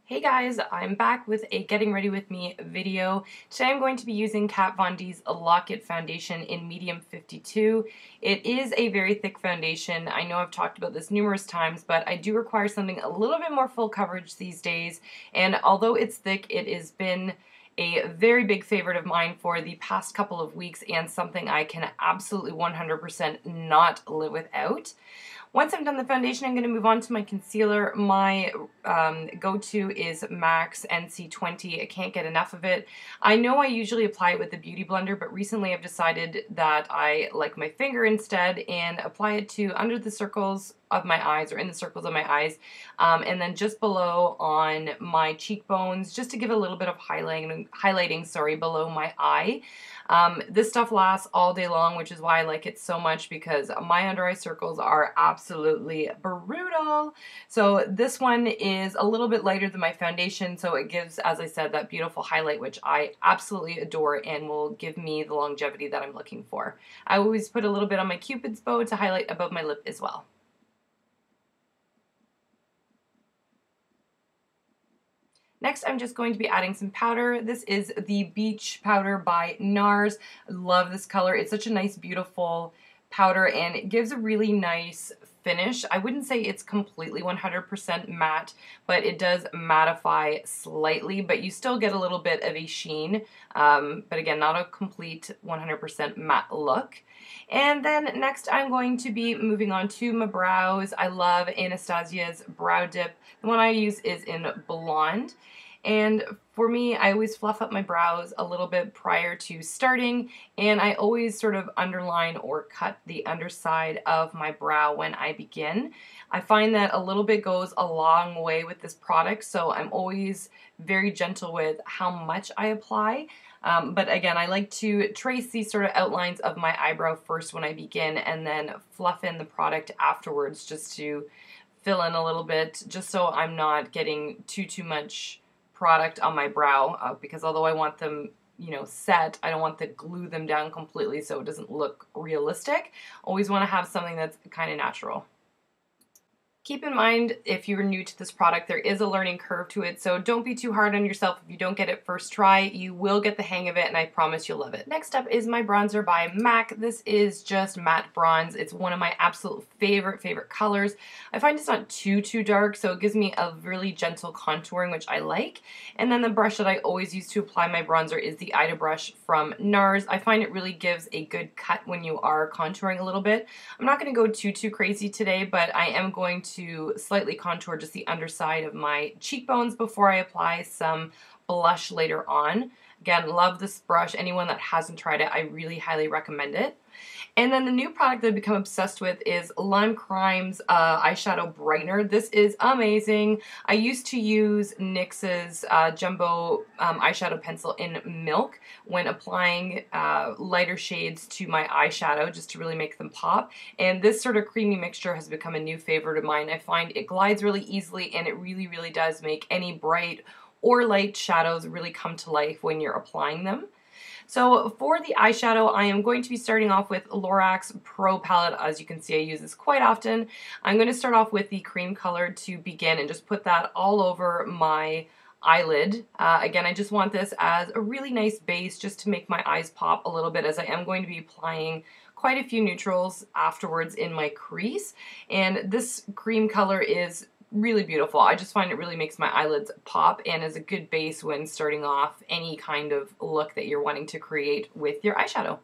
Hey guys, I'm back with a getting ready with me video. Today I'm going to be using Kat Von D's Lockit Foundation in medium 52. It is a very thick foundation. I know I've talked about this numerous times, but I do require something a little bit more full coverage these days. And although it's thick, it has been a very big favorite of mine for the past couple of weeks and something I can absolutely 100% not live without. Once I've done the foundation, I'm going to move on to my concealer. My go-to is MAC's NC20. I can't get enough of it. I know I usually apply it with the Beauty Blender, but recently I've decided that I like my finger instead and apply it to under the circles of my eyes, or in the circles of my eyes, and then just below on my cheekbones, just to give a little bit of highlighting below my eye. This stuff lasts all day long, which is why I like it so much, because my under eye circles are absolutely brutal. So this one is a little bit lighter than my foundation, so it gives, as I said, that beautiful highlight, which I absolutely adore and will give me the longevity that I'm looking for. I always put a little bit on my Cupid's bow to highlight above my lip as well. Next, I'm just going to be adding some powder. This is the Beach powder by Nars. I love this color. It's such a nice, beautiful powder, and it gives a really nice finish. I wouldn't say it's completely 100% matte, but it does mattify slightly, but you still get a little bit of a sheen. But again, not a complete 100% matte look. And then next I'm going to be moving on to my brows. I love Anastasia's brow dip. The one I use is in Blonde. And for me, I always fluff up my brows a little bit prior to starting, and I always sort of underline or cut the underside of my brow when I begin. I find that a little bit goes a long way with this product, so I'm always very gentle with how much I apply. But again, I like to trace these sort of outlines of my eyebrow first when I begin, and then fluff in the product afterwards just to fill in a little bit, just so I'm not getting too much product on my brow, because although I want them, you know, set, I don't want to glue them down completely so it doesn't look realistic. Always want to have something that's kind of natural. Keep in mind, if you're new to this product, there is a learning curve to it, so don't be too hard on yourself if you don't get it first try. You will get the hang of it, and I promise you'll love it. Next up is my bronzer by MAC. This is just matte bronze. It's one of my absolute favorite colors. I find it's not too dark, so it gives me a really gentle contouring, which I like. And then the brush that I always use to apply my bronzer is the Ida brush from Nars. I find it really gives a good cut when you are contouring a little bit. I'm not going to go too crazy today, but I am going to slightly contour just the underside of my cheekbones before I apply some blush later on. Again, love this brush. Anyone that hasn't tried it, I really highly recommend it. And then the new product that I've become obsessed with is Lime Crime's eyeshadow brightener. This is amazing. I used to use NYX's jumbo eyeshadow pencil in Milk when applying lighter shades to my eyeshadow, just to really make them pop. And this sort of creamy mixture has become a new favorite of mine. I find it glides really easily, and it really does make any bright or light shadows really come to life when you're applying them. So for the eyeshadow, I am going to be starting off with Lorac's Pro Palette. As you can see, I use this quite often. I'm going to start off with the cream color to begin and just put that all over my eyelid. Again, I just want this as a really nice base just to make my eyes pop a little bit, as I am going to be applying quite a few neutrals afterwards in my crease. And this cream color is really beautiful. I just find it really makes my eyelids pop and is a good base when starting off any kind of look that you're wanting to create with your eyeshadow.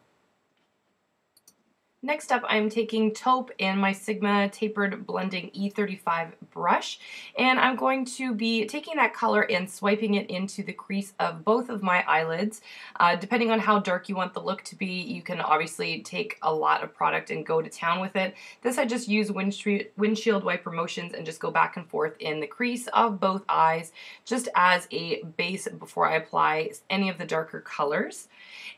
Next up, I'm taking Taupe and my Sigma Tapered Blending E35 brush, and I'm going to be taking that color and swiping it into the crease of both of my eyelids. Depending on how dark you want the look to be, you can obviously take a lot of product and go to town with it. This I just use windshield wiper motions and just go back and forth in the crease of both eyes, just as a base before I apply any of the darker colors.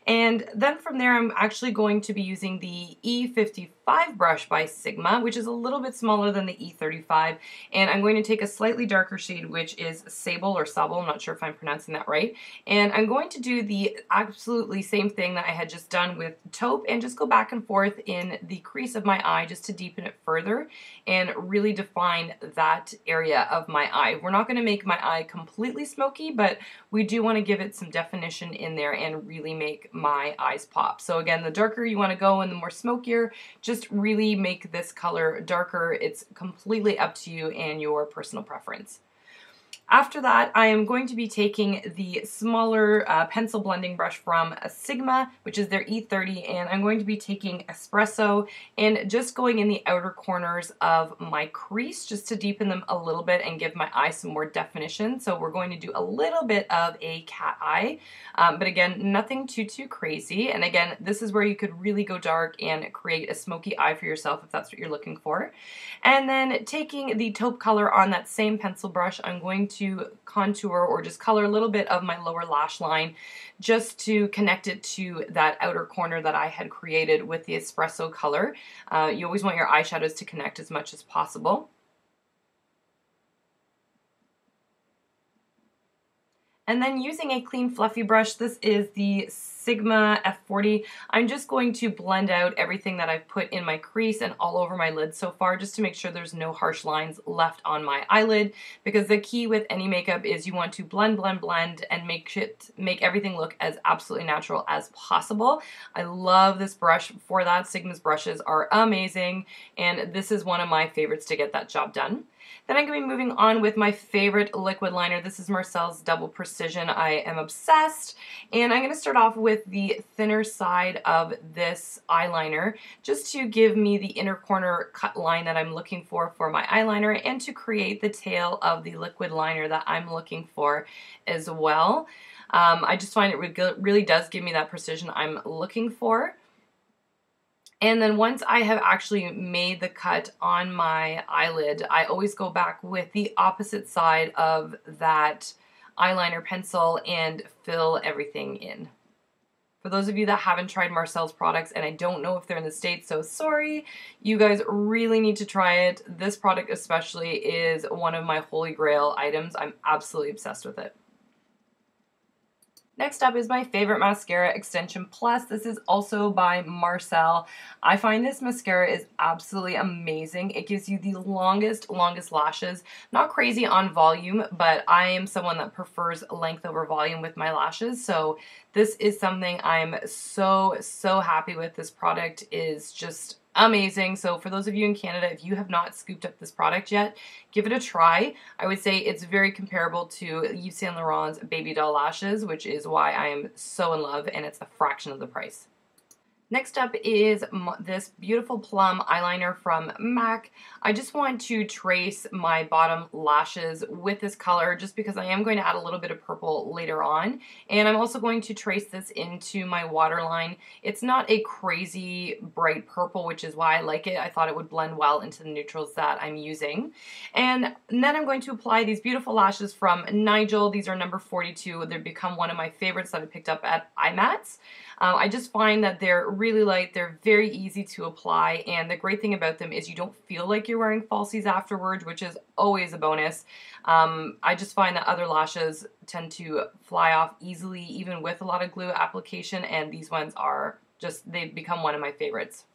And then from there, I'm actually going to be using the E55 brush by Sigma, which is a little bit smaller than the E35, and I'm going to take a slightly darker shade, which is Sable or Sable, I'm not sure if I'm pronouncing that right, and I'm going to do the absolutely same thing that I had just done with taupe and just go back and forth in the crease of my eye just to deepen it further and really define that area of my eye. We're not going to make my eye completely smoky, but we do want to give it some definition in there and really make my eyes pop. So again, the darker you want to go and the more smokier, just really make this color darker. It's completely up to you and your personal preference. After that, I am going to be taking the smaller pencil blending brush from Sigma, which is their E30, and I'm going to be taking Espresso and just going in the outer corners of my crease just to deepen them a little bit and give my eye some more definition. So we're going to do a little bit of a cat eye, but again, nothing too crazy. And again, this is where you could really go dark and create a smoky eye for yourself if that's what you're looking for. And then taking the taupe color on that same pencil brush, I'm going to contour or just color a little bit of my lower lash line just to connect it to that outer corner that I had created with the espresso color. You always want your eyeshadows to connect as much as possible. And then using a clean fluffy brush, this is the Sigma F40, I'm just going to blend out everything that I've put in my crease and all over my lid so far just to make sure there's no harsh lines left on my eyelid, because the key with any makeup is you want to blend and make everything look as absolutely natural as possible. I love this brush for that. Sigma's brushes are amazing, and this is one of my favorites to get that job done. Then I'm going to be moving on with my favorite liquid liner. This is Marcelle's Double Precision. I am obsessed. And I'm going to start off with the thinner side of this eyeliner just to give me the inner corner cut line that I'm looking for my eyeliner and to create the tail of the liquid liner that I'm looking for as well. I just find it really does give me that precision I'm looking for. And then once I have actually made the cut on my eyelid, I always go back with the opposite side of that eyeliner pencil and fill everything in. For those of you that haven't tried Marcelle's products, and I don't know if they're in the States, so sorry, you guys really need to try it. This product especially is one of my holy grail items. I'm absolutely obsessed with it. Next up is my favorite mascara, Extension Plus. This is also by Marcelle. I find this mascara is absolutely amazing. It gives you the longest lashes. Not crazy on volume, but I am someone that prefers length over volume with my lashes. So this is something I'm so happy with. This product is just amazing. So for those of you in Canada, if you have not scooped up this product yet, give it a try. I would say it's very comparable to Yves Saint Laurent's Baby Doll Lashes, which is why I am so in love, and it's a fraction of the price. Next up is this beautiful plum eyeliner from MAC. I just want to trace my bottom lashes with this color just because I am going to add a little bit of purple later on. And I'm also going to trace this into my waterline. It's not a crazy bright purple, which is why I like it. I thought it would blend well into the neutrals that I'm using. And then I'm going to apply these beautiful lashes from Nigel. These are number 42. They've become one of my favorites that I picked up at IMATS. I just find that they're really light, they're very easy to apply, and the great thing about them is you don't feel like you're wearing falsies afterwards, which is always a bonus. I just find that other lashes tend to fly off easily, even with a lot of glue application, and these ones are just, they've become one of my favorites.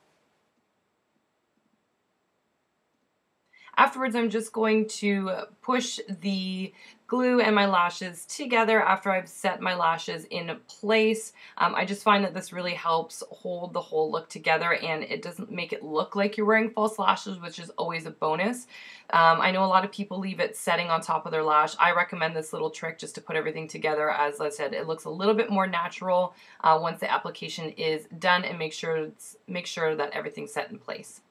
Afterwards, I'm just going to push the glue and my lashes together after I've set my lashes in place. I just find that this really helps hold the whole look together, and it doesn't make it look like you're wearing false lashes, which is always a bonus. I know a lot of people leave it setting on top of their lash. I recommend this little trick just to put everything together. As I said, it looks a little bit more natural once the application is done, and make sure that everything's set in place.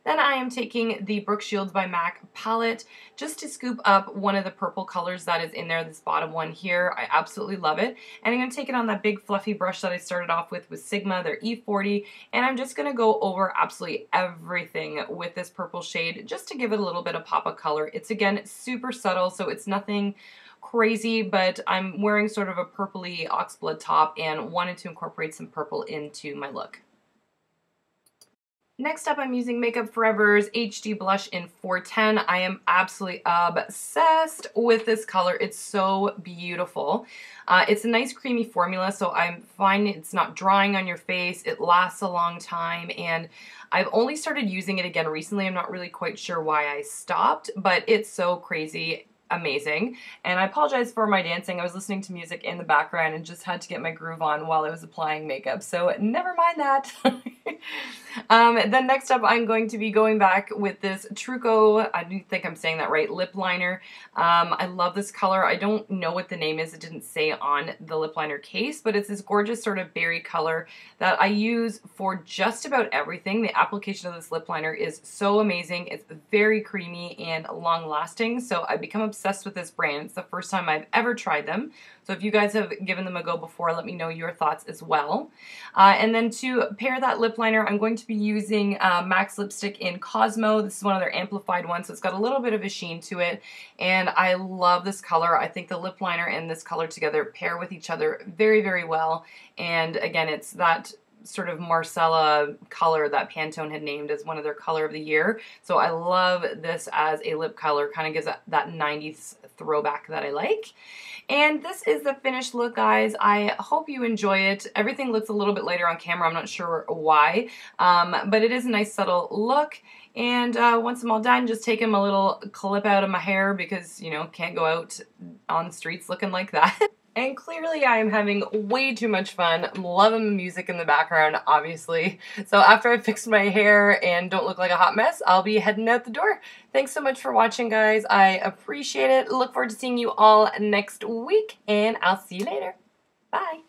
Then I am taking the Brooke Shields by MAC palette just to scoop up one of the purple colors that is in there, this bottom one here. I absolutely love it. And I'm going to take it on that big fluffy brush that I started off with Sigma, their E40, and I'm just going to go over absolutely everything with this purple shade just to give it a little bit of pop of color. It's, again, super subtle, so it's nothing crazy, but I'm wearing sort of a purpley oxblood top and wanted to incorporate some purple into my look. Next up, I'm using Makeup Forever's HD Blush in 410. I am absolutely obsessed with this color. It's so beautiful. It's a nice creamy formula, so I'm finding it's not drying on your face. It lasts a long time, and I've only started using it again recently. I'm not really quite sure why I stopped, but it's so crazy amazing. And I apologize for my dancing. I was listening to music in the background and just had to get my groove on while I was applying makeup, so never mind that. Then next up, I'm going to be going back with this Truco, I do think I'm saying that right, lip liner. I love this color. I don't know what the name is. It didn't say on the lip liner case, but it's this gorgeous sort of berry color that I use for just about everything. The application of this lip liner is so amazing. It's very creamy and long lasting, so I've become obsessed with this brand. It's the first time I've ever tried them. So if you guys have given them a go before, let me know your thoughts as well. And then to pair that lip liner, I'm going to be using MAC lipstick in Cosmo. This is one of their amplified ones, so it's got a little bit of a sheen to it. And I love this color. I think the lip liner and this color together pair with each other very, very well. And again, it's that sort of Marsala color that Pantone had named as one of their color of the year. So I love this as a lip color, kind of gives that 90s throwback that I like. And this is the finished look, guys. I hope you enjoy it. Everything looks a little bit lighter on camera. I'm not sure why, but it is a nice subtle look. And once I'm all done, just taking a little clip out of my hair because, you know, can't go out on the streets looking like that. And clearly I am having way too much fun. I'm loving the music in the background, obviously. So after I fix my hair and don't look like a hot mess, I'll be heading out the door. Thanks so much for watching, guys. I appreciate it. Look forward to seeing you all next week, and I'll see you later. Bye.